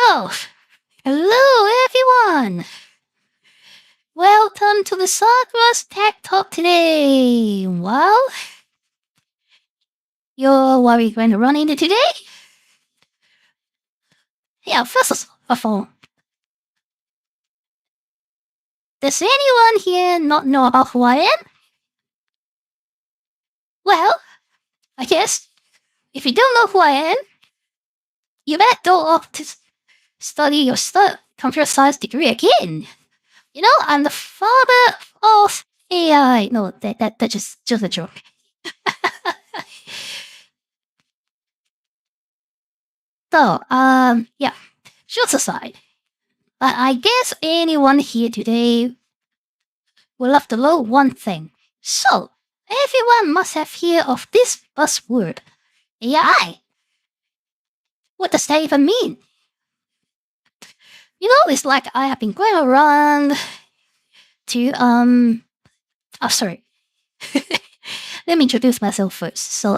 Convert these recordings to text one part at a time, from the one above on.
So, hello everyone! Welcome to the Sawgrass Tech Talk today. Well, what are we going to run into today? Yeah, first of all, does anyone here not know about who I am? Well, I guess if you don't know who I am, you better go off to study your computer science degree again. You know, I'm the father of AI. No, that's just a joke. So, yeah, jokes aside, but I guess anyone here today would love to know one thing. So, everyone must have heard of this buzzword, AI. What does that even mean? You know, it's like I have been going around to, oh, sorry. Let me introduce myself first. So,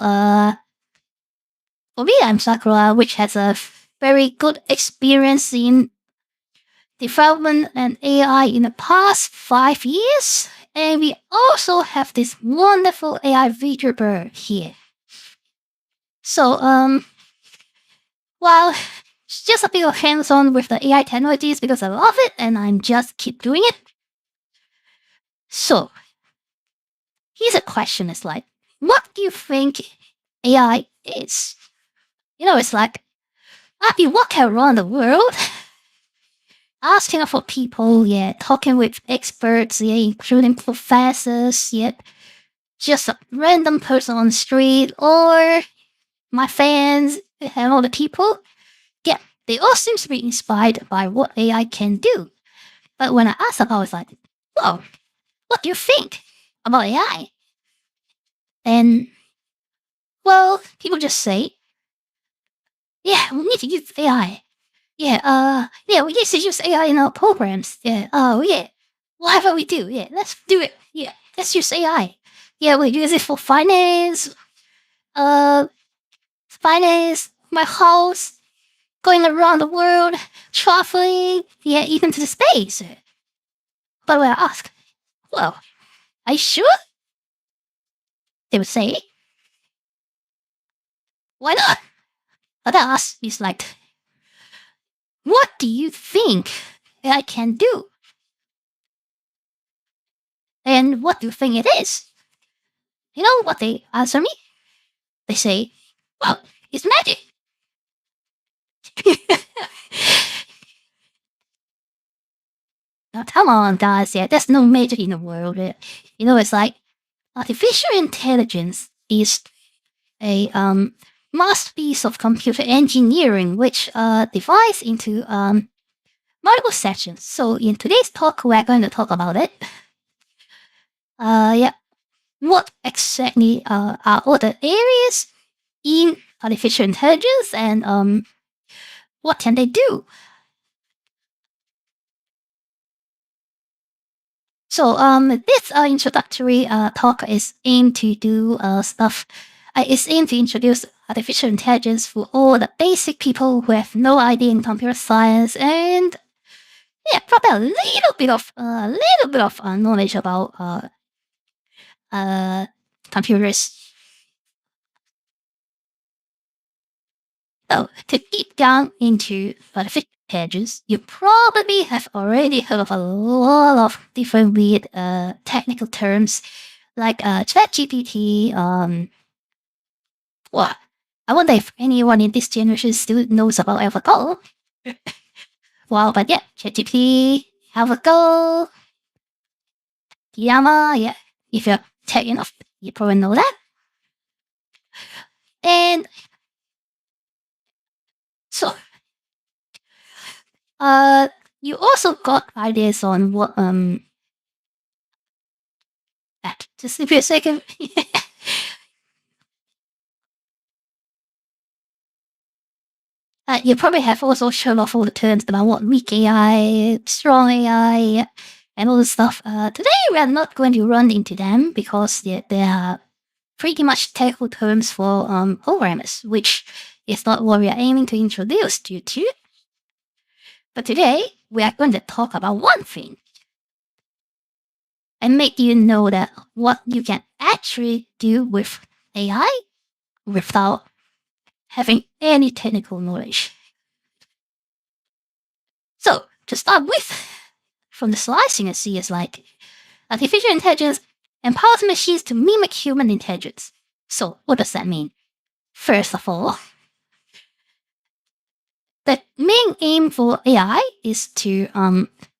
for me, I'm Sakura, which has a very good experience in development and AI in the past 5 years. And we also have this wonderful AI VTuber here. So, well, it's just a bit of hands-on with the AI technologies because I love it and I'm just keep doing it. So, here's a question. It's like, what do you think AI is? You know, it's like, I've been walking around the world asking for people, talking with experts, including professors, just a random person on the street, or my fans and all the people. Yeah, they all seem to be inspired by what AI can do. But when I asked them, I was like, whoa, what do you think about AI? And, well, people just say, yeah, we need to use AI. Yeah, we need to use AI in our programs. Yeah, oh, yeah. Whatever we do, yeah, let's do it. Yeah, let's use AI. Yeah, we use it for finance, my house, going around the world, traveling, yeah, even to the space. But when I ask, well, are you sure? They would say, why not? But I ask is like, what do you think I can do? And what do you think it is? You know what they answer me? They say, well, it's magic. Now, come on, guys. Yeah, there's no magic in the world. You know, it's like artificial intelligence is a masterpiece of computer engineering, which divides into multiple sections. So, in today's talk, we're going to talk about it. Yeah, what exactly are all the areas in artificial intelligence, and what can they do? So, this introductory talk is aimed to do stuff. It's aimed to introduce artificial intelligence for all the basic people who have no idea in computer science, and yeah, probably a little bit of knowledge about computers. So, to deep down into artificial intelligence, you probably have already heard of a lot of different weird technical terms like ChatGPT. Well, I wonder if anyone in this generation still knows about AlphaGo. Well, but yeah, ChatGPT, AlphaGo, Llama, yeah. If you're tech enough, you probably know that. And so, you also got ideas on what just give me a second. You probably have also shown off all the terms about what weak AI, strong AI, and all this stuff. Today we are not going to run into them because they are pretty much technical terms for programmers, which is not what we are aiming to introduce you to. But today, we are going to talk about one thing and make you know that what you can actually do with AI without having any technical knowledge. So, to start with, from the slides you can see is like artificial intelligence empowers machines to mimic human intelligence. So, what does that mean? First of all, the main aim for AI is to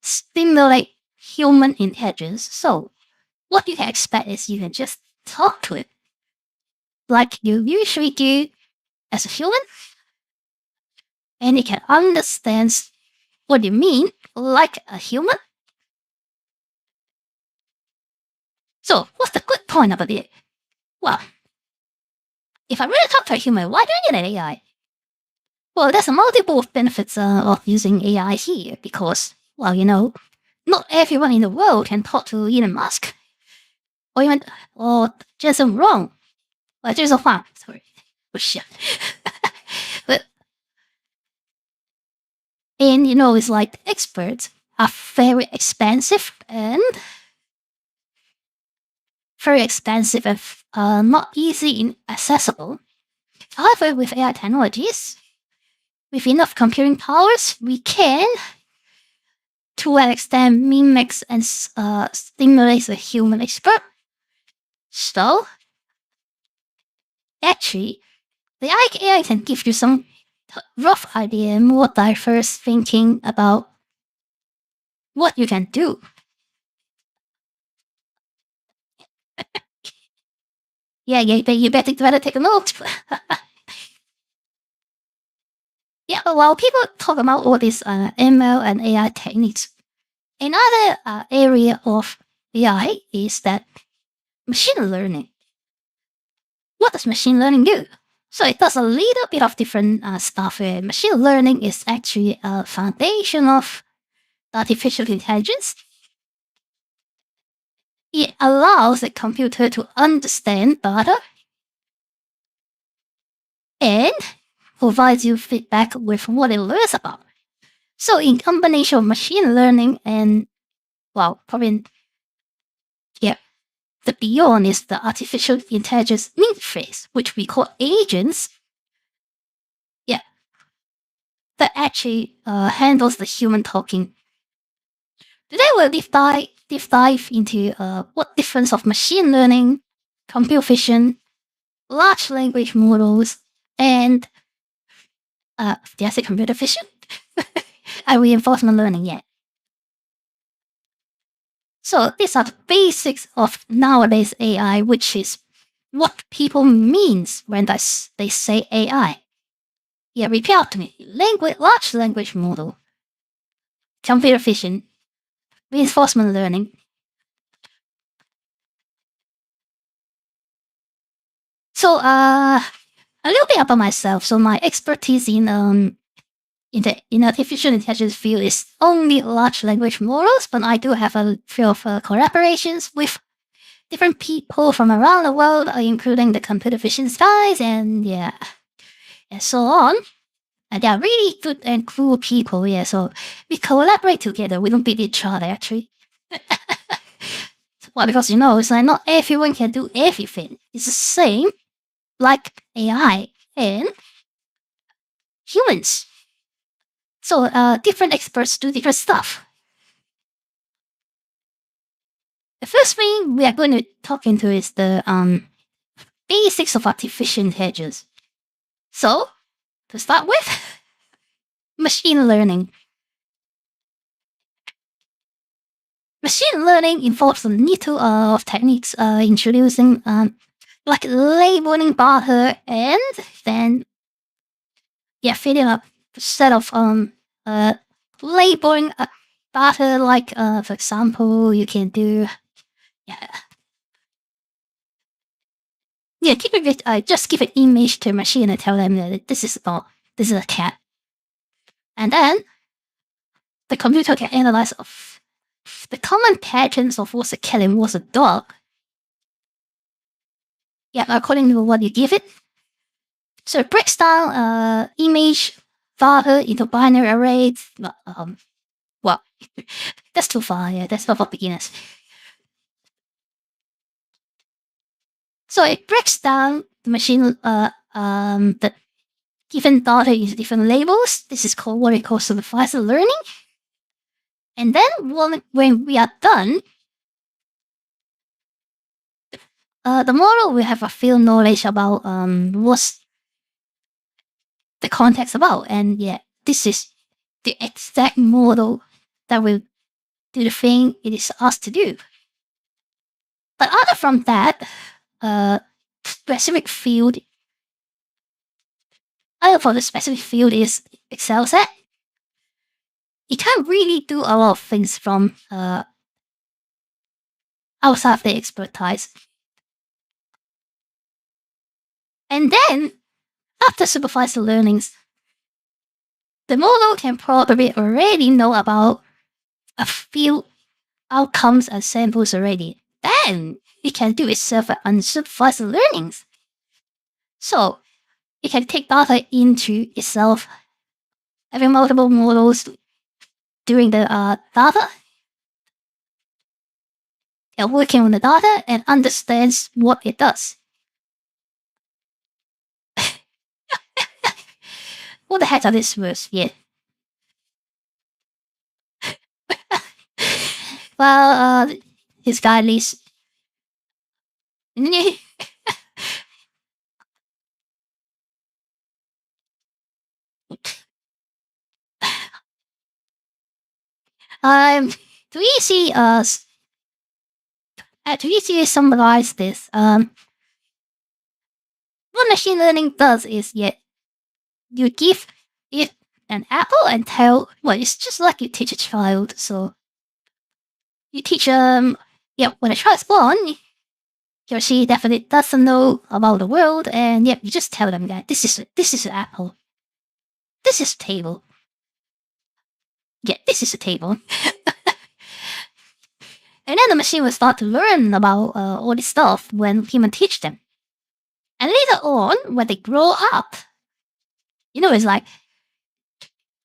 stimulate human intelligence. So, what you can expect is you can just talk to it like you usually do as a human, and it can understand what you mean like a human. So, what's the good point about it? Well, if I really talk to a human, why do I need an AI? Well, there's a multiple benefits of using AI here because, well, not everyone in the world can talk to Elon Musk or Jason Wrong or Jason Huang. Sorry, oh shit. But and it's like experts are very expensive and not easy and accessible. However, with AI technologies, with enough computing powers, we can, to an extent, mimics and stimulates a human expert. So, actually, the AI can give you some rough idea, more diverse thinking about what you can do. Yeah, you better take a note. Yeah, while people talk about all these ML and AI techniques, another area of AI is that machine learning. What does machine learning do? So it does a little bit of different stuff. Machine learning is actually a foundation of artificial intelligence. It allows the computer to understand data and provides you feedback with what it learns about. So in combination of machine learning and, well, probably, yeah, the beyond is the artificial intelligence interface, which we call agents. Yeah, that actually handles the human talking. Today we'll deep dive into what difference of machine learning, computer vision, large language models, and did I say computer vision? And reinforcement learning yet. So these are the basics of nowadays AI, which is what people means when they say AI. Yeah, repeat out to me. Large language model, computer vision, reinforcement learning. So a little bit about myself. So my expertise in artificial intelligence field is only large language models, but I do have a few of collaborations with different people from around the world, including the computer vision guys and so on. And they are really good and cool people, yeah. So we collaborate together. We don't beat each other, actually. Well, because it's like not everyone can do everything. It's the same like AI and humans. So different experts do different stuff. The first thing we are going to talk into is the basics of artificial intelligence. So, to start with, machine learning. Machine learning involves a little of techniques introducing like labeling data and then filling up a set of labeling data, like for example you can do just give an image to a machine and tell them that this is a cat, and then the computer can analyze of the common patterns of what's a cat and what's a dog. Yeah, according to what you give it. So it breaks down image data into binary arrays. Well, that's too far. Yeah, that's not for beginners. So it breaks down the machine, the given data into different labels. This is called what we call supervised learning. And then when we are done, the model will have a field knowledge about what's the context about. And yeah, this is the exact model that will do the thing it is asked to do. But other from that, specific field, other for the specific field is Excel set. You can't really do a lot of things from outside of the expertise. And then, after supervised learnings, the model can probably already know about a few outcomes and samples already. Then, it can do itself unsupervised learnings. So, it can take data into itself, having multiple models doing the data, and working on the data, and understands what it does. What the heck are these words? Yeah. Well, his guy leads. To easy to easily summarize this, what machine learning does is, yeah, you give it an apple and tell, well, it's just like you teach a child. So you teach yeah, when a child's born, he or she definitely doesn't know about the world, and yeah, you just tell them that this is an apple, this is a table. Yeah, this is a table. And then the machine will start to learn about all this stuff when human teach them. And later on, when they grow up, it's like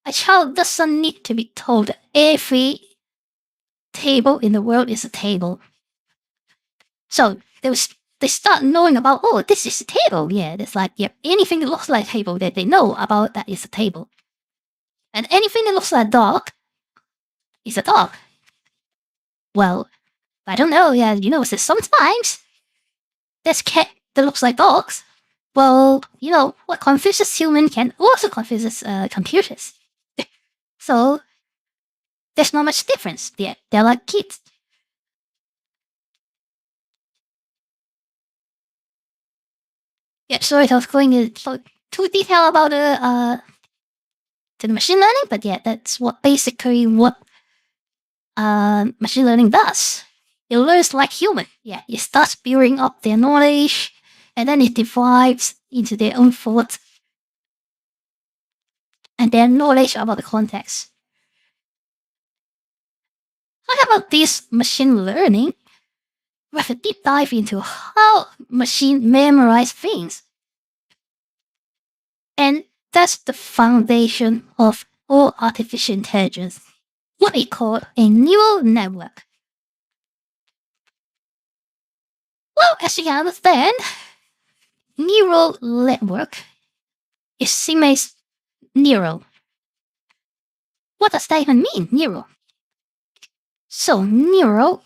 a child doesn't need to be told that every table in the world is a table. So they start knowing about, oh, this is a table. Yeah, it's like, yeah, anything that looks like a table that they know about, that is a table. And anything that looks like a dog is a dog. Well, I don't know. Yeah, so sometimes there's cat that looks like dogs. Well, what confuses human can also confuses computers. So there's not much difference. They're like kids. Yeah, sorry, I was going too detail about the machine learning, but yeah, that's basically what machine learning does. It learns like human. Yeah, it starts building up their knowledge, and then it divides into their own thoughts and their knowledge about the context. How about this machine learning with a deep dive into how machine memorize things? And that's the foundation of all artificial intelligence, what we call a neural network. Well, as you can understand, neural network is same as neural. What does that even mean, neural? So neural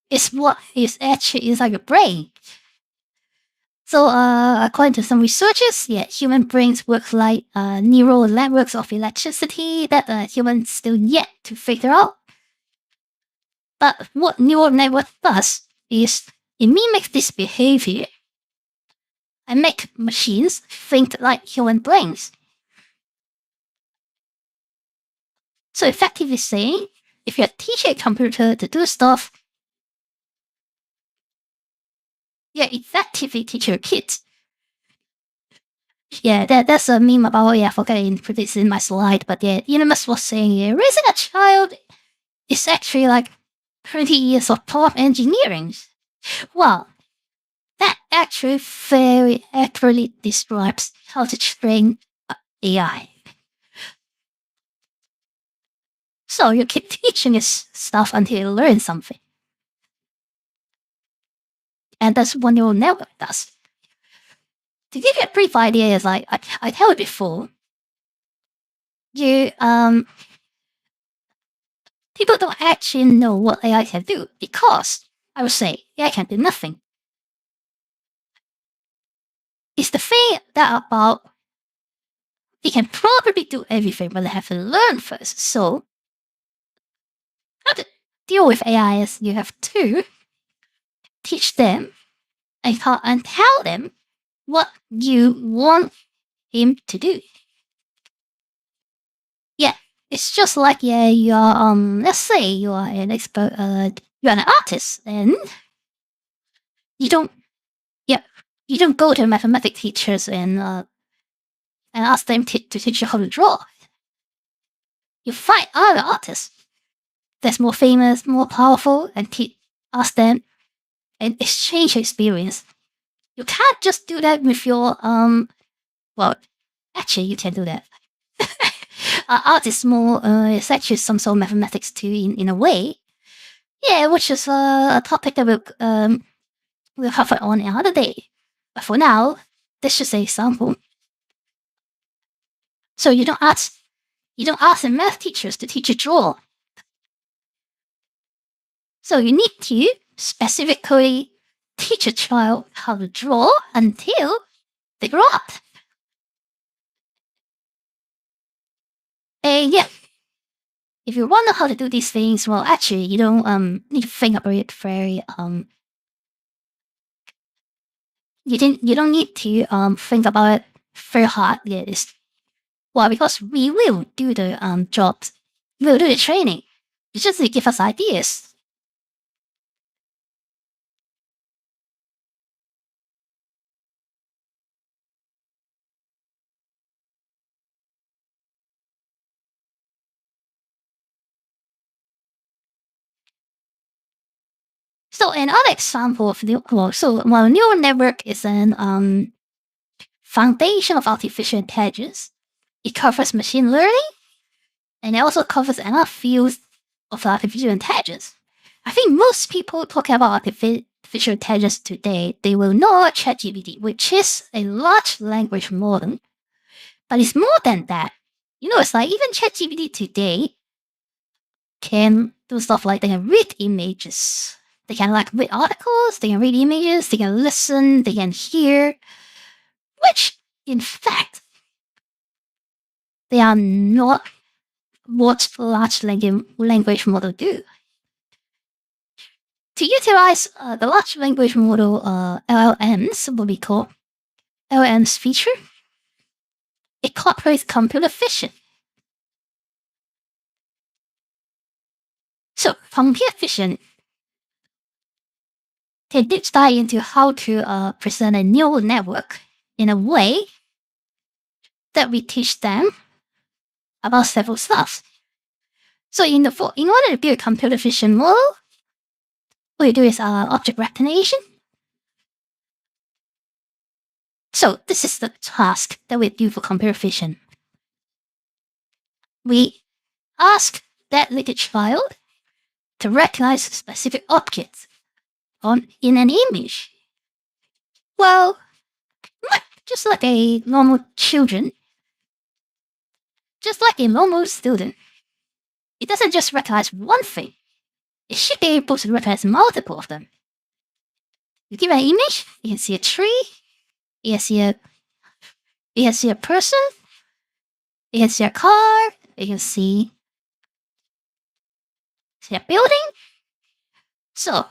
is what is actually inside your brain. So according to some researchers, yeah, human brains work like neural networks of electricity that humans still yet to figure out. But what neural network does is it mimics this behavior and make machines think like human brains. So effectively saying, if you teach a computer to do stuff, yeah, effectively teach your kids. Yeah, that's a meme about, yeah, I forgot to put this in my slide, but yeah, Elon Musk was saying, yeah, raising a child is actually like 20 years of prompt engineering. Well, that actually very accurately describes how to train AI. So you keep teaching this stuff until you learn something. And that's what neural network does. To give you a brief idea, is like I told before, you people don't actually know what AI can do because I would say AI can do nothing. It's the thing that about they can probably do everything, but they have to learn first. So how to deal with AI is you have to teach them and tell them what you want him to do. Yeah, it's just like you are let's say you are an expert you're an artist and you don't yeah you don't go to mathematics teachers and ask them to teach you how to draw. You find other artists that's more famous, more powerful, and ask them and exchange your experience. You can't just do that with your well, actually you can do that. Art is more it's actually some sort of mathematics too in a way. Yeah, which is a topic that we'll cover on another day. But for now, this is an example. So you don't ask the math teachers to teach you draw. So you need to specifically teach a child how to draw until they grow up. And yeah, if you wonder how to do these things, well, actually, you don't need to think about it very you don't need to think about it very hard. Yeah, well, because we will do the jobs, we'll do the training. You just need to give us ideas. So another example of neural network is an foundation of artificial intelligence. It covers machine learning, and it also covers another field of artificial intelligence. I think most people talking about artificial intelligence today, they will know ChatGPT, which is a large language model, but it's more than that. You know, it's like even ChatGPT today can do stuff like they can read images. They can like read articles, they can read images, they can listen, they can hear, which in fact they are not what large language model do. To utilize the large language model LLMs, what we call LLMs feature, it incorporates computer vision. So computer vision can deep dive into how to present a neural network in a way that we teach them about several stuff. So in order to build a computer vision model, what you do is object recognition. So this is the task that we do for computer vision. We ask that little child to recognize specific objects in an image. Well, just like a normal children, just like a normal student, it doesn't just recognize one thing. It should be able to recognize multiple of them. You give an image, you can see a tree, you can see a person, you can see a car, you can see a building. So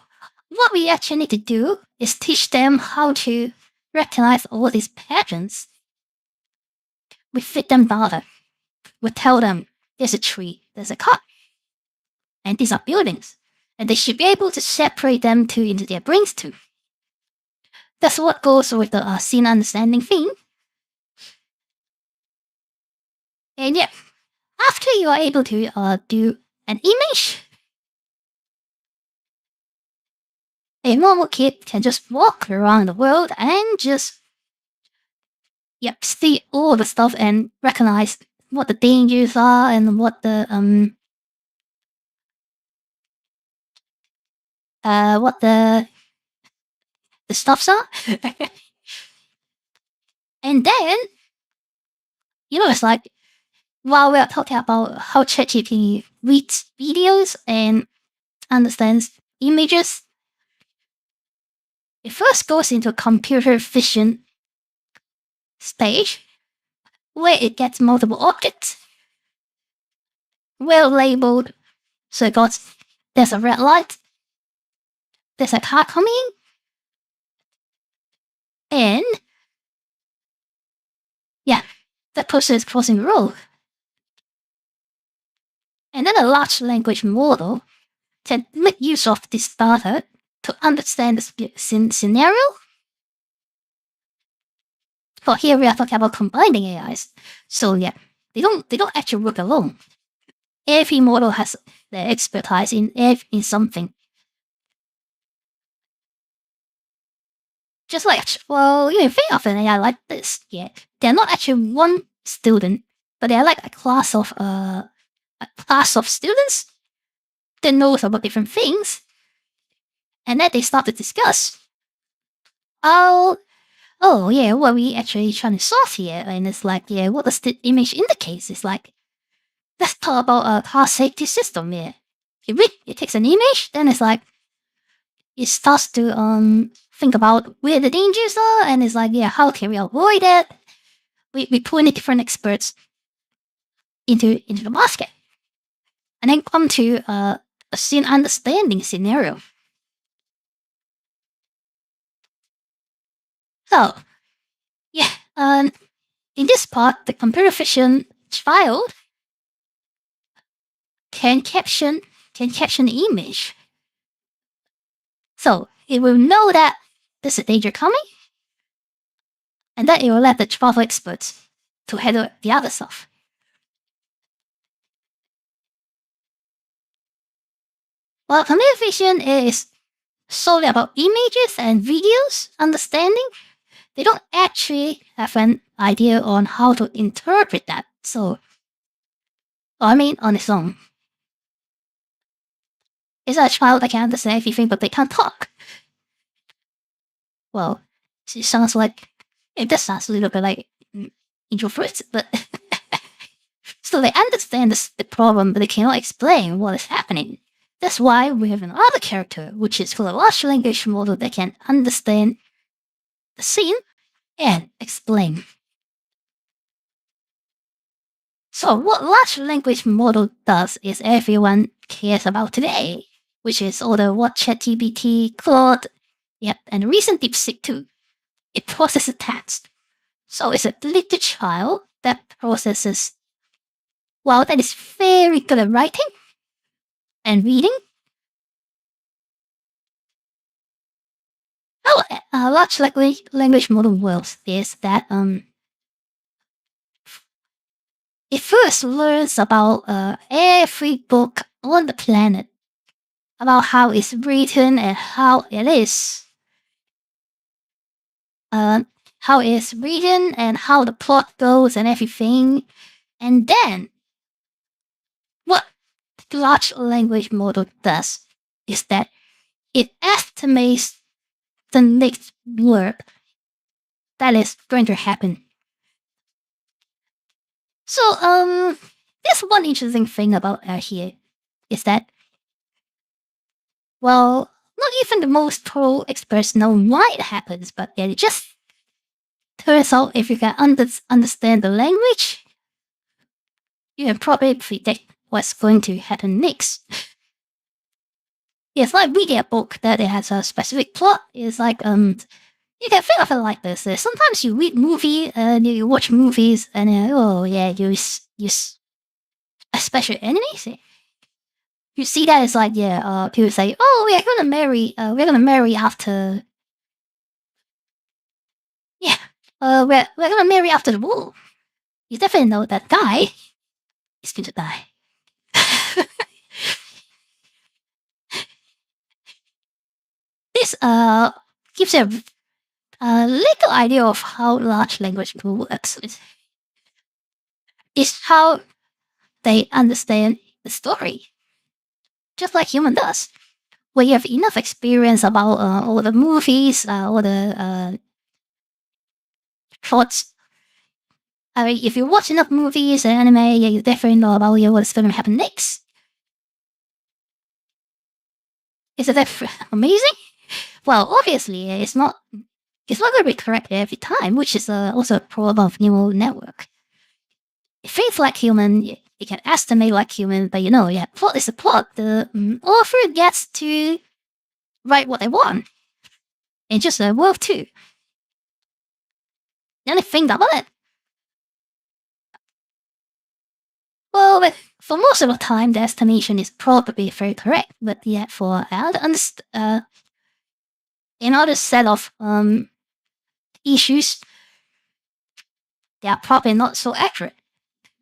what we actually need to do is teach them how to recognize all these patterns. We feed them data. We tell them there's a tree, there's a car, and these are buildings. And they should be able to separate them into their brains too. That's what goes with the scene understanding thing. And yeah, after you are able to do an image, a normal kid can just walk around the world and just see all the stuff and recognize what the dangers are and what the what the stuffs are. And then, it's like, while we're talking about how ChatGPT reads videos and understands images, it first goes into a computer vision stage where it gets multiple objects, well labeled. So it goes, there's a red light, there's a car coming, and yeah, that person is crossing the road. And then a large language model can make use of this data to understand the scenario. For here we are talking about combining AIs. So yeah, they don't actually work alone. Every model has their expertise in something. Just like, well, you can think of an AI like this. Yeah, they're not actually one student, but they're like a class of students that knows about different things, and then they start to discuss. Oh yeah, what are we actually trying to solve here? And it's like, yeah, what does the image indicate? It's like, let's talk about a car safety system here. It takes an image, then it's like, it starts to think about where the dangers are, and it's like, yeah, how can we avoid it? We put in different experts into the basket, and then come to a scene understanding scenario. So yeah, in this part, the computer vision child can caption the image. So it will know that there's a danger coming, and then it will let the travel experts to handle the other stuff. While computer vision is solely about images and videos understanding, they don't actually have an idea on how to interpret that. So, on its own. It's a child that can understand everything, but they can't talk. Well, it sounds like, it does sound a little bit like introverts, but so they understand the problem, but they cannot explain what is happening. That's why we have another character, which is for a large language model that can understand the scene and explain. So what large language model does is everyone cares about today, which is all the what ChatGPT, Claude, and recent DeepSeek too. It processes text. So it's a little child that processes, well, that is very good at writing and reading. How a large language model works is that it first learns about every book on the planet, about how it's written and how it is. How it's written and how the plot goes and everything. And then, what the large language model does is that it estimates the next word that is going to happen. So, there's one interesting thing about here is that, well, not even the most pro experts know why it happens, but it just turns out if you can understand the language, you can probably predict what's going to happen next. It's like reading a book that it has a specific plot. It's like you can think of it like this. Sometimes you read movie and you watch movies and oh yeah, you especially animes. You see that it's like people say, oh, we're gonna marry after we're gonna marry after the war. You definitely know that guy is going to die. This gives you a little idea of how large language model works. It's how they understand the story, just like human does. where you have enough experience about all the movies, all the plots. I mean, if you watch enough movies and anime, yeah, you definitely know about what's going to happen next. Isn't that amazing? Well, obviously, it's not going to be correct every time, which is also a problem of neural network. It thinks like human, it can estimate like human, but yeah, plot is a plot. The author gets to write what they want. And just a world too. The only thing about it, well, for most of the time, the estimation is probably very correct, but yet for another set of issues, they are probably not so accurate.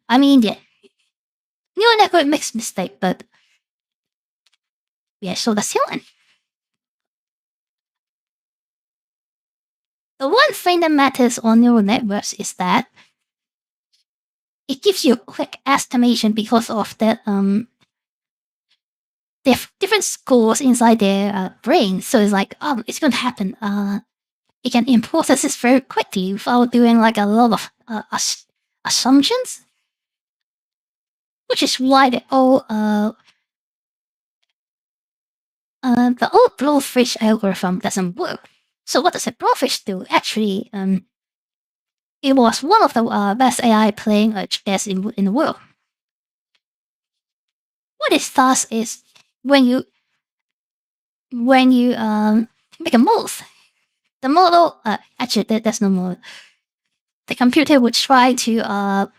I mean, yeah, neural network makes mistake, but yeah, so does human. The one thing that matters on neural networks is that it gives you a quick estimation because of that they have different scores inside their brain. So it's like, it's going to happen. It can process this very quickly without doing like a lot of assumptions, which is why the old blowfish algorithm doesn't work. So what does a blowfish do? Actually, it was one of the best AI playing chess in the world. What it does is when you make a move, the model actually there's no model. The computer would try to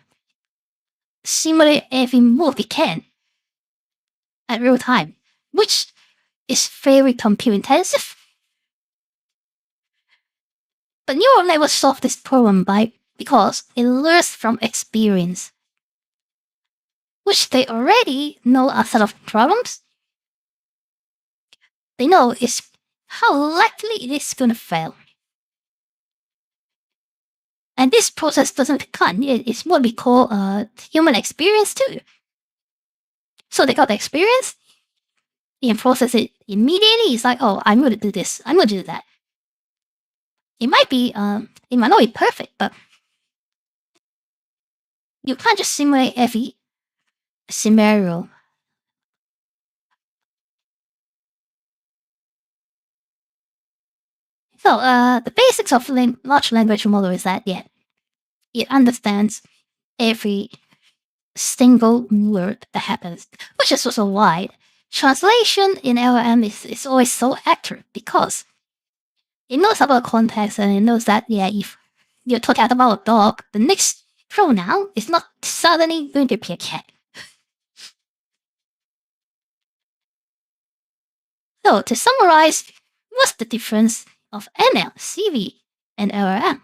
simulate every move it can at real time, which is very compute intensive. But neural networks solve this problem because it learns from experience, which they already know a set of problems. They know is how likely it is going to fail. And this process doesn't decline. It's what we call human experience too. So they got the experience, they can process it immediately. It's like, oh, I'm going to do this. I'm going to do that. It might not be perfect, but you can't just simulate every scenario. So the basics of large language model is that it understands every single word that happens, which is also why translation in LLM is always so accurate because it knows about context and it knows that if you're talking about a dog, the next pronoun is not suddenly going to be a cat. So to summarize, what's the difference of ML, CV, and LLM?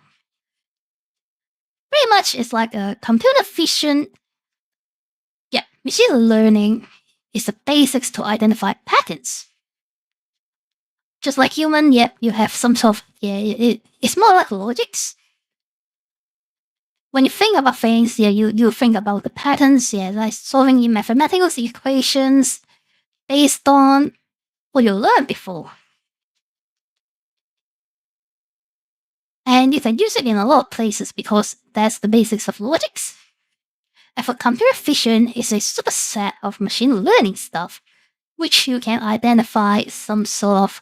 Pretty much it's like a computer vision. Yeah, machine learning is the basics to identify patterns. Just like human, you have some sort of, it's more like logics. When you think about things, you think about the patterns, like solving mathematical equations based on what you learned before. And you can use it in a lot of places because that's the basics of logics. And for computer vision is a superset of machine learning stuff, which you can identify some sort of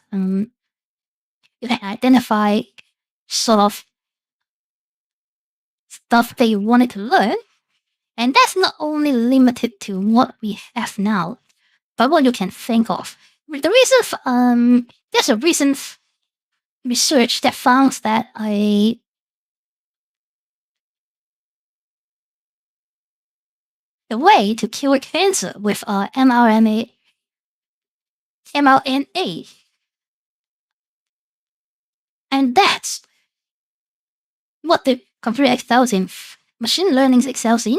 stuff that you wanted to learn. And that's not only limited to what we have now, but what you can think of. There's a recent research that found that the way to cure cancer with mRNA, and that's what the computer excels in. Machine learning excels in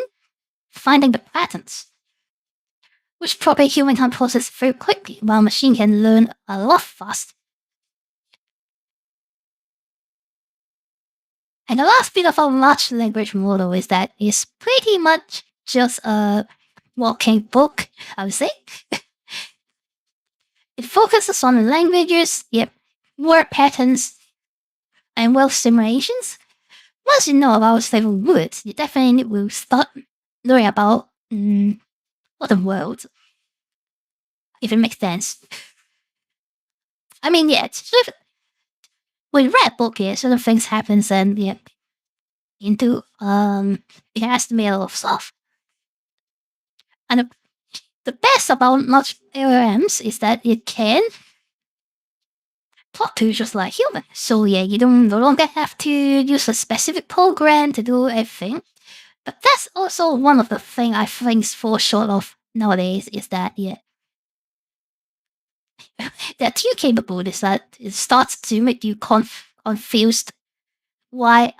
finding the patterns, which probably human can process very quickly, while machine can learn a lot fast. And the last bit of our large language model is that it's pretty much just a walking book, I would say. It focuses on languages, yep, word patterns, and word simulations. Once you know about several words, you definitely will start learning about other worlds, if it makes sense. I mean, yeah, it's sort of, when you read a book, yeah, certain things happens and yeah, into it has the middle of stuff. And the best about large LLMs is that it can talk to you just like human. So yeah, you don't no longer have to use a specific program to do everything. But that's also one of the things I think fall short of nowadays is that yeah, they're too capable. Is that it starts to make you confused why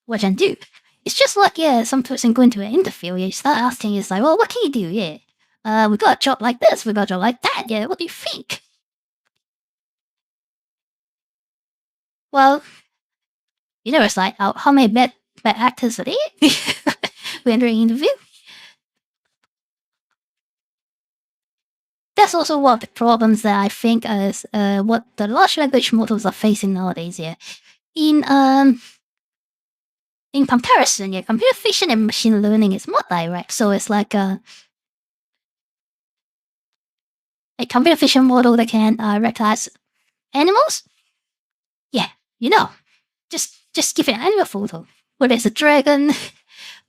what can do. It's just like yeah, some person going to an interview, you start asking, it's like, well, what can you do? Yeah, we got a job like this, we got a job like that. Yeah, what do you think? Well, you know, it's like how many bad actors are there? We enter an interview. That's also one of the problems that I think is what the large language models are facing nowadays. Yeah, in um in comparison, yeah, computer vision and machine learning is more direct. So it's like a computer vision model that can recognize animals. Yeah, you know, just give it an animal photo. Whether it's a dragon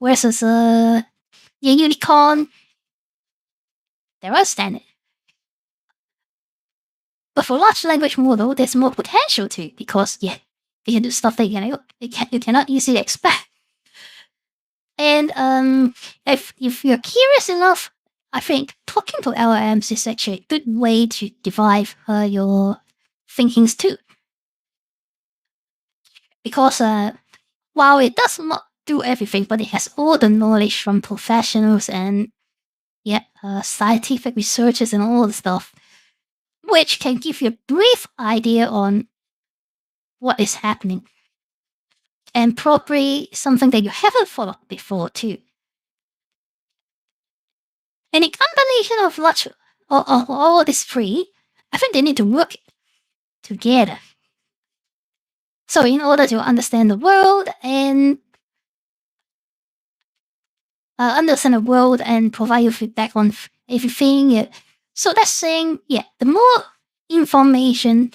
versus a unicorn, they're all standard. But for large language model, there's more potential too, because yeah, they can do stuff that you cannot easily expect. And if you're curious enough, I think talking to LLMs is actually a good way to divide your thinkings too. Because while it does not do everything, but it has all the knowledge from professionals and yeah, scientific researchers and all the stuff, which can give you a brief idea on what is happening. And probably something that you haven't thought of before too. And a combination of lots of all these three, I think they need to work together. So in order to understand the world and provide you feedback on everything, yeah. So that's saying, yeah, the more information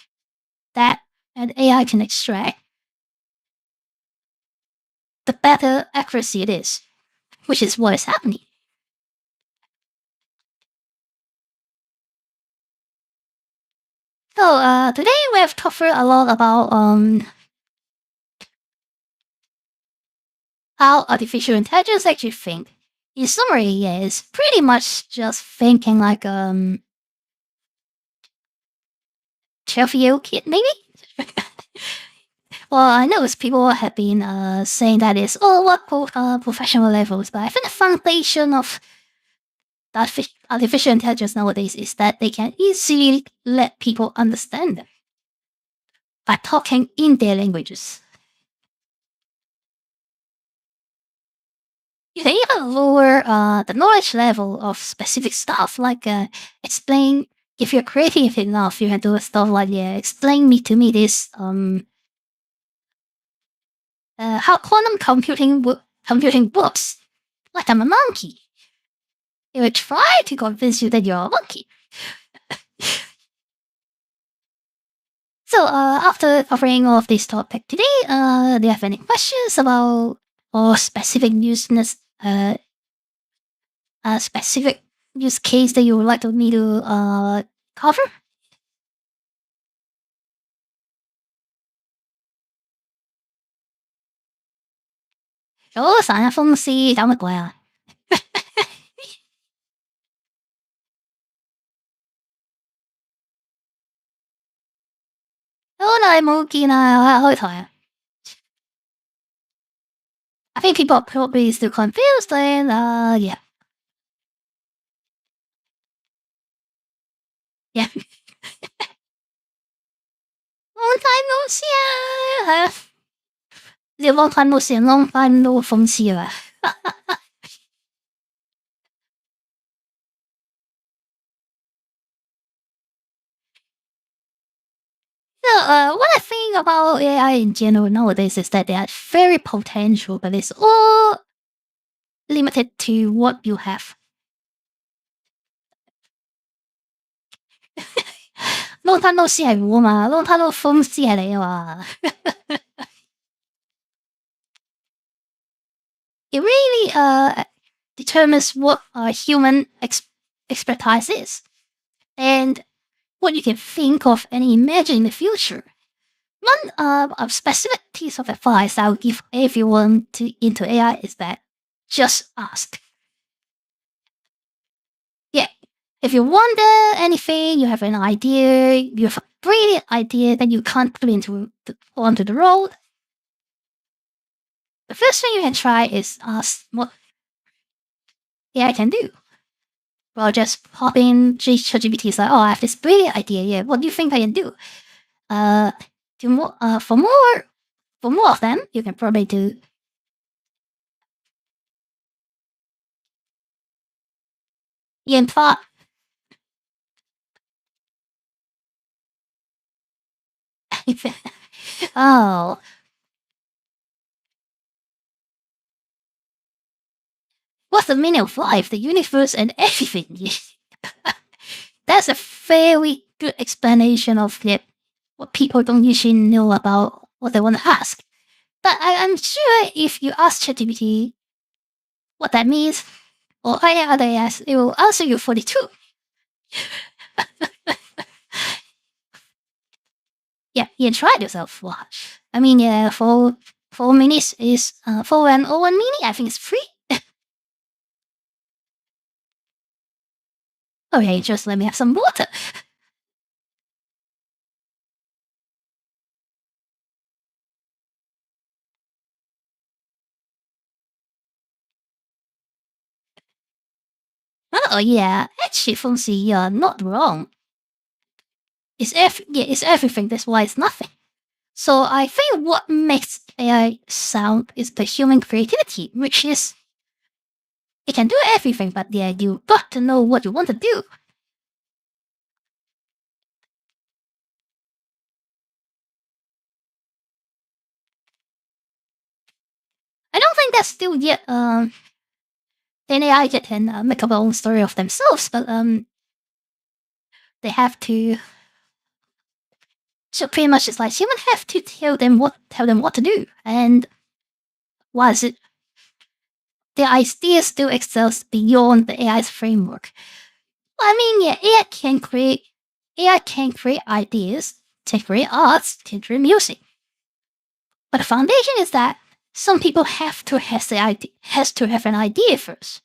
that an AI can extract, the better accuracy it is, which is what is happening. So today we have covered a lot about how artificial intelligence actually think. In summary, yeah, it's pretty much just thinking like 12-year-old kid, maybe. Well, I know people have been saying that it's what professional levels, but I think the foundation of artificial intelligence nowadays is that they can easily let people understand them by talking in their languages. You can even lower the knowledge level of specific stuff, like explain. If you're creative enough, you can do stuff like yeah, explain me to me this how quantum computing works. Like I'm a monkey. It will try to convince you that you're a monkey. So after covering all of this topic today, do you have any questions about or specific specific use case that you would like me to cover? Ủa, xài phong si đảo mật quà. Ủa, này冇見啊，開台啊。I think people are probably still confused and yeah. Yeah. Long time no see 啊，係啊。你 long time no see long time no 諷刺啊。What I think about AI in general nowadays is that they are very potential, but it's all limited to what you have. 撈攤撈師係糊啊嘛，撈攤撈風師係你啊嘛。It really determines what human expertise is and what you can think of and imagine in the future. One of specific piece of advice I would give everyone into AI is that just ask. Yeah, if you wonder anything, you have an idea, you have a brilliant idea that you can't put onto the road, the first thing you can try is ask what AI can do. Well, just pop in ChatGPT. It's like, oh, I have this brilliant idea. Yeah, what do you think I can do? For more of them, you can probably do. In fact, oh, what's the meaning of life, the universe, and everything? That's a very good explanation of what people don't usually know about what they want to ask. But I'm sure if you ask ChatGPT what that means, or any other AS, it will answer you for the truth. Yeah, you tried yourself. What? I mean, yeah, 4 minutes is 4 and 01 mini. I think it's free. Okay, just let me have some water. Oh yeah, actually, Fonzie, you're not wrong. It's everything. That's why it's nothing. So I think what makes AI sound is the human creativity, which is it can do everything, but yeah, you got to know what you want to do. I don't think that's still yet an AI can make up their own story of themselves, but they have to. So pretty much, it's like humans have to tell them what to do, and why is it the idea still excels beyond the AI's framework. Well, I mean, yeah, AI can create ideas, can create arts, can create music. But the foundation is that some people have to have an idea first.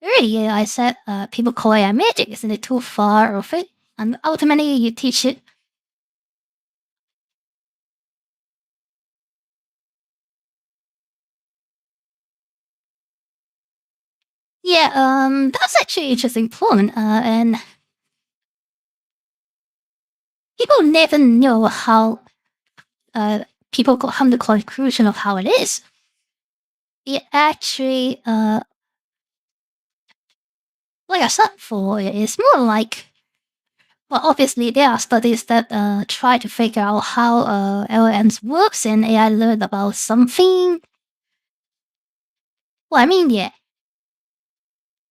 Really, I said people call AI magic. Isn't it too far of it? And ultimately, you teach it. Yeah, that's actually an interesting point. And people never know how people come to the conclusion of how it is. It actually, like I said before, it's more like, well, obviously there are studies that try to figure out how LLMs works and AI learned about something. Well, I mean, yeah,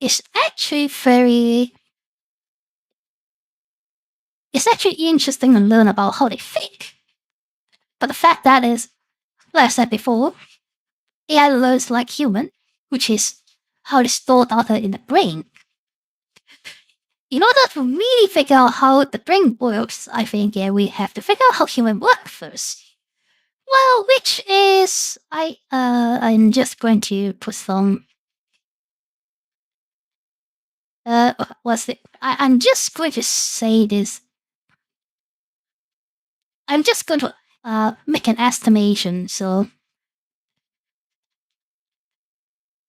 it's actually very, it's actually interesting to learn about how they think. But the fact that is, like I said before, AI learns like human, which is how they store data in the brain. In order to really figure out how the brain works, I think we have to figure out how human work first. Well, which is I'm just going to put some what's it? I'm just going to say this. I'm just going to make an estimation. So,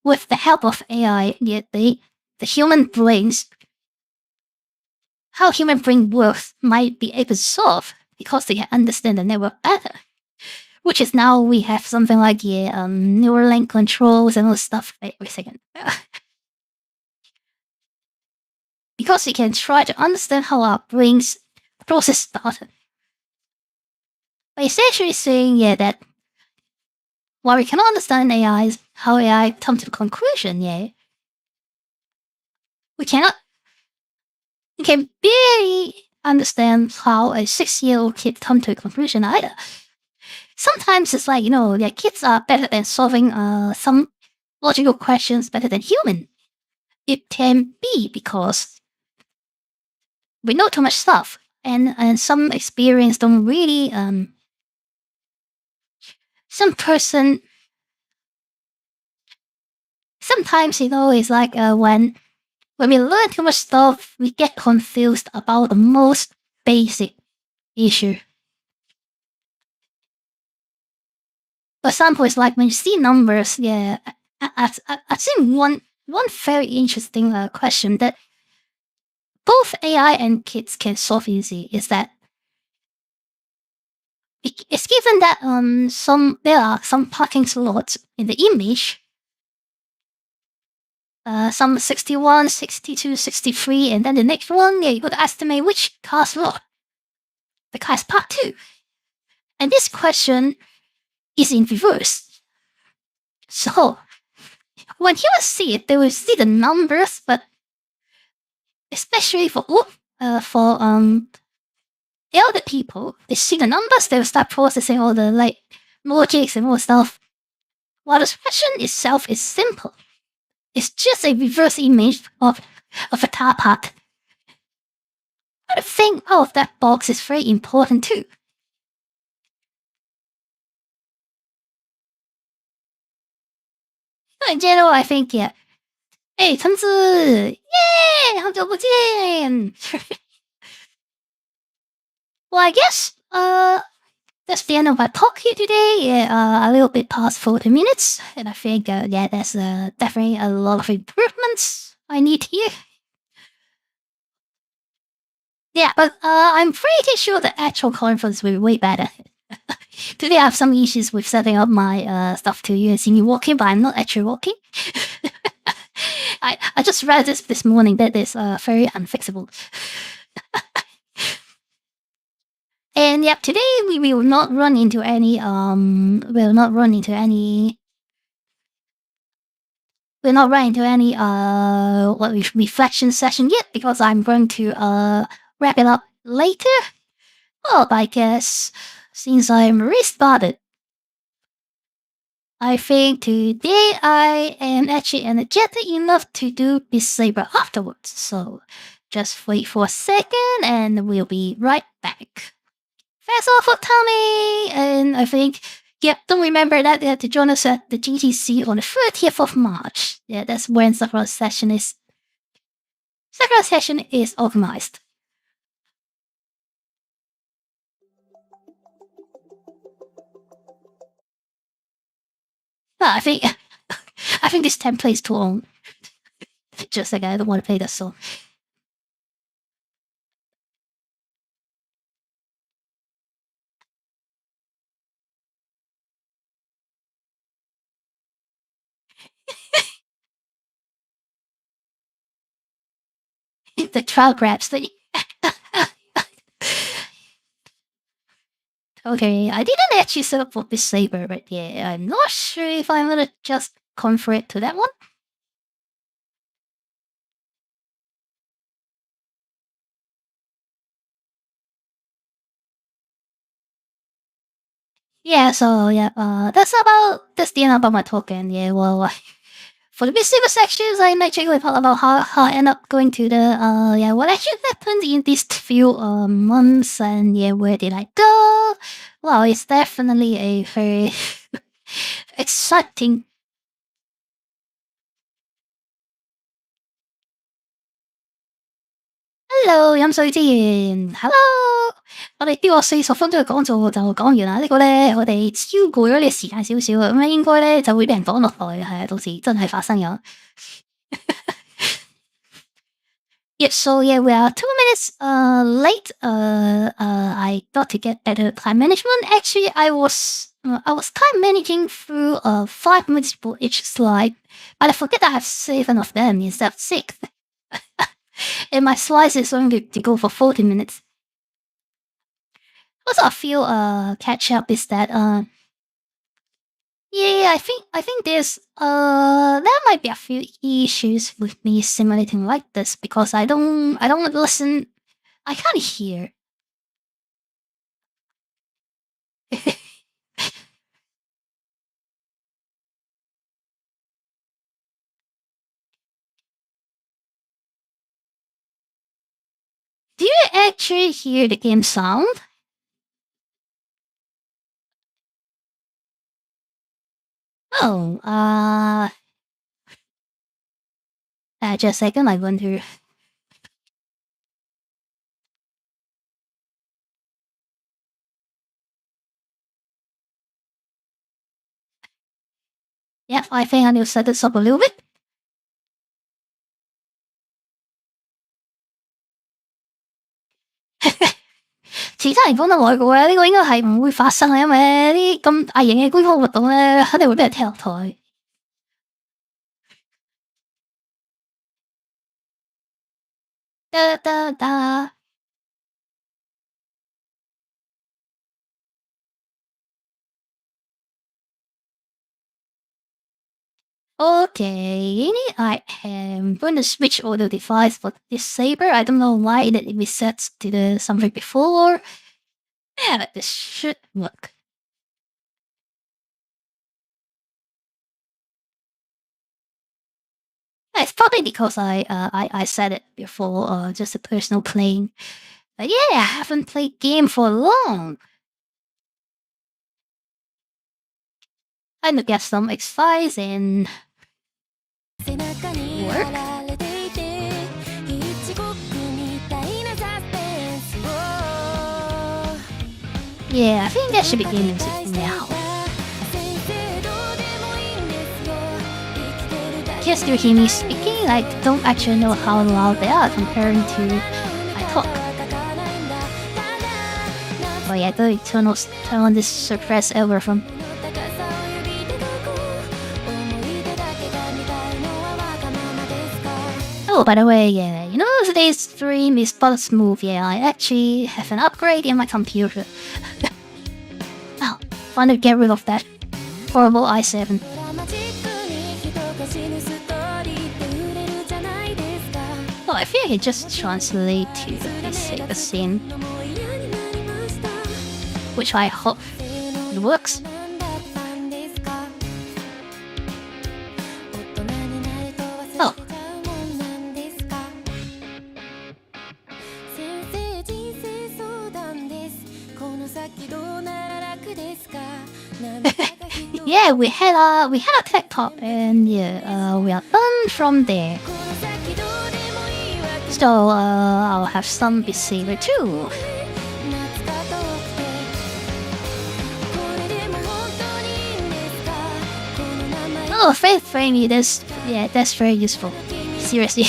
with the help of AI, the human brains how human brain works might be able to solve because they can understand the network better. Which is now we have something like Neuralink controls and all this stuff. Wait a second. Because we can try to understand how our brains process data. But essentially saying that while we cannot understand how AI come to the conclusion, we cannot we can barely understand how a 6-year-old kid come to a conclusion either. Sometimes it's like, kids are better than solving some logical questions better than human. It can be because we know too much stuff and some experience don't really some person sometimes it's like when we learn too much stuff we get confused about the most basic issue. For example, it's like when you see numbers, I've seen one very interesting question that both AI and kids can solve easy is that it's given that there are some parking slots in the image, some 61, 62, 63, and then the next one, you got to estimate which car slot the car is parked to. And this question is in reverse. So when humans see it, they will see the numbers, but especially for elder people, they see the numbers, they will start processing all the logics and all stuff. While the question itself is simple. It's just a reverse image of a car park. But the thing out of that box is very important too. In general, I think, Hey, 橙子，耶，好久不见。Well, I guess, that's the end of our talk here today. A little bit past 40 minutes, and I think, there's definitely a lot of improvements I need here. Yeah, but I'm pretty sure the actual conference will be way better. Today I have some issues with setting up my stuff to you and seeing you walking, but I'm not actually walking. I just read this morning that it's very unfixable. And today we will not run into any reflection session yet because I'm going to wrap it up later. Well, I guess since I'm restarted, I think today I am actually energetic enough to do Beat Saber afterwards. So just wait for a second and we'll be right back. That's all for Tommy! And I think, don't remember that to join us at the GTC on the 30th of March. Yeah, that's when Sakura session is organized. I think this template is too long. Just like I don't want to play that song. The trial grabs the. Okay, I didn't actually set up for Beat Saber, but I'm not sure if I'm gonna just convert to that one. Yeah, so that's the end about my talk. And for the Beat Saber sections, I might check with about how I end up going to the what actually happened in these few months and where did I go? Well, it's definitely a very exciting. Hello，飲水之源，Hello，我哋啲40分鐘嘅講座就講完啦。呢個咧，我哋超過咗呢個時間少少啊，咁咧應該咧就會俾人綁落台，係啊，到時真係發生咗。Yep, so yeah, we are 2 minutes late. I got to get better time management. Actually, I was time managing through 5 minutes for each slide, but I forget I have 7 of them instead of 6. And my slides is only to go for 40 minutes. Also, a few catch up is that yeah, I think there might be a few issues with me simulating like this because I don't listen. I can't hear. Do you actually hear the game sound? Oh, just a second. I wonder. Yeah, I think I need to set this up a little bit. 其他人講得耐過嘅，呢個應該係唔會發生嘅，因為啲咁大型嘅官方活動咧，肯定會俾人踢落台。得。Okay, I am going to switch audio device for this saber. I don't know why it resets to the something before. Yeah, but this should work. Yeah, it's probably because I said it before, just a personal playing. But yeah, I haven't played game for long. I need to get some exercise and work. Yeah, I think that should be game music now. Can you still hear me speaking? I don't actually know how loud they are comparing to my talk. Oh yeah, go turn on this suppress over from. Oh, by the way, yeah, you know today's stream is but smooth. Yeah, I actually have an upgrade in my computer. Well, fun to get rid of that horrible i7. Oh, I think I can just translate to the scene, which I hope it works. Oh. Yeah, we had a tech talk, and yeah, we are done from there. So I'll have some Beat Saber too. Oh, Faith Frame, that's very useful. Seriously.